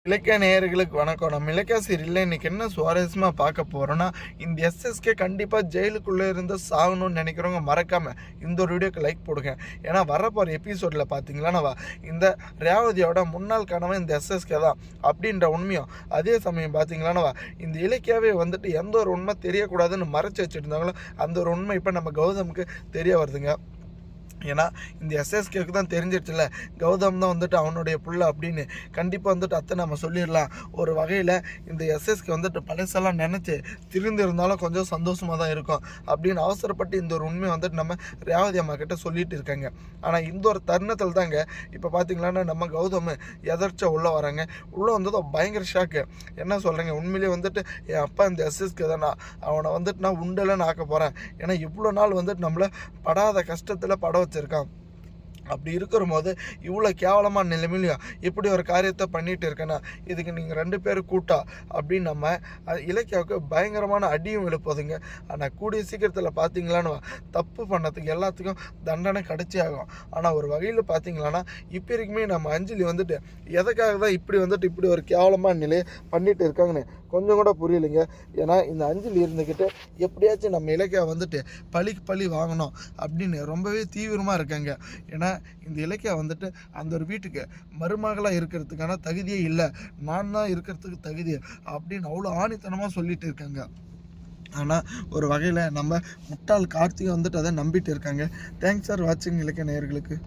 இலக்கிய நேயர்களுக்கு வணக்கம். நம்ம இலக்கிய சீரியலில் இன்றைக்கி என்ன சுவாரஸ்யமாக பார்க்க போகிறோன்னா, இந்த எஸ்எஸ்கே கண்டிப்பாக ஜெயிலுக்குள்ளே இருந்து சாகணும்னு நினைக்கிறவங்க மறக்காமல் இந்த ஒரு வீடியோக்கு லைக் போடுங்க. ஏன்னா வரப்போகிற எபிசோடில் பார்த்தீங்களா, இந்த ரேவதியோட முன்னாள் கணவன் இந்த எஸ்எஸ்கே தான் அப்படின்ற உண்மையும், அதே சமயம் பார்த்தீங்களானவா இந்த இலக்கியாவே வந்துட்டு எந்த ஒரு உண்மை தெரியக்கூடாதுன்னு மறைச்சி வச்சுருந்தாங்களோ அந்த ஒரு உண்மை இப்போ நம்ம கௌதமுக்கு தெரிய வருதுங்க. ஏன்னா இந்த எஸ்எஸ்கேக்கு தான் தெரிஞ்சிடுச்சுல கௌதம் தான் வந்துட்டு அவனுடைய புள்ள அப்படின்னு. கண்டிப்பாக வந்துட்டு அத்தை நம்ம சொல்லிடலாம். ஒரு வகையில் இந்த எஸ்எஸ்கே வந்துட்டு பழசெல்லாம் நினச்சி திருந்திருந்தாலும் கொஞ்சம் சந்தோஷமாக தான் இருக்கும் அப்படின்னு அவசரப்பட்டு இந்த ஒரு உண்மையை வந்துட்டு நம்ம ரேவதி அம்மா கிட்ட சொல்லிட்டு இருக்காங்க. ஆனால் இந்த ஒரு தருணத்தில் தாங்க இப்போ பார்த்தீங்களான்னா நம்ம கௌதம் எதர்ச்சா உள்ளே வராங்க. உள்ளே வந்ததும் பயங்கர ஷாக்கு. என்ன சொல்கிறேங்க, உண்மையிலேயே வந்துட்டு என் அப்பா இந்த எஸ்எஸ்கே தான், அவனை வந்துட்டு நான் உண்டலைன்னு ஆக்க போகிறேன். ஏன்னா இவ்வளோ நாள் வந்துட்டு நம்மளை படாத கஷ்டத்தில் பட வச்சுருக்கான். அப்படி இருக்கிற போது இவ்வளோ கேவலமான நிலைமையிலையும் இப்படி ஒரு காரியத்தை பண்ணிகிட்டு இருக்கேன்னா இதுக்கு நீங்கள் 2 பேரும் கூட்டா அப்படின்னு நம்ம இலக்கியாவுக்கு பயங்கரமான அடியும் விழுப்போதுங்க. ஆனால் கூடிய சீக்கிரத்தில் பார்த்தீங்களான்னு தப்பு பண்ணதுக்கு எல்லாத்துக்கும் தண்டனை கிடைச்சி ஆகும். ஆனால் ஒரு வகையில் பார்த்தீங்களான்னா இப்போ வரைக்குமே நம்ம அஞ்சலி வந்துட்டு எதுக்காக தான் இப்படி வந்துட்டு இப்படி ஒரு கேவலமான நிலையை பண்ணிட்டு இருக்காங்கன்னு கொஞ்சம் கூட புரியலைங்க. ஏன்னா இந்த அஞ்சலி இருந்துக்கிட்டு எப்படியாச்சும் நம்ம இலக்கியா வந்துட்டு பழிக்கு பழி வாங்கணும் அப்படின்னு ரொம்பவே தீவிரமாக இருக்காங்க. ஏன்னா இந்த இலக்கியா வந்துட்டு அந்த ஒரு வீட்டுக்கு மருமகளாக இருக்கிறதுக்கான தகுதியே இல்லை, நான் தான் இருக்கிறதுக்கு தகுதி அப்படின்னு அவ்வளோ ஆணித்தனமாக சொல்லிட்டு இருக்காங்க. ஆனால் ஒரு வகையில் நம்ம முட்டாள் கார்த்திகை வந்துட்டு அதை நம்பிட்டு இருக்காங்க. தேங்க்ஸ் ஃபார் வாட்சிங் இலக்கிய நேயர்களுக்கு.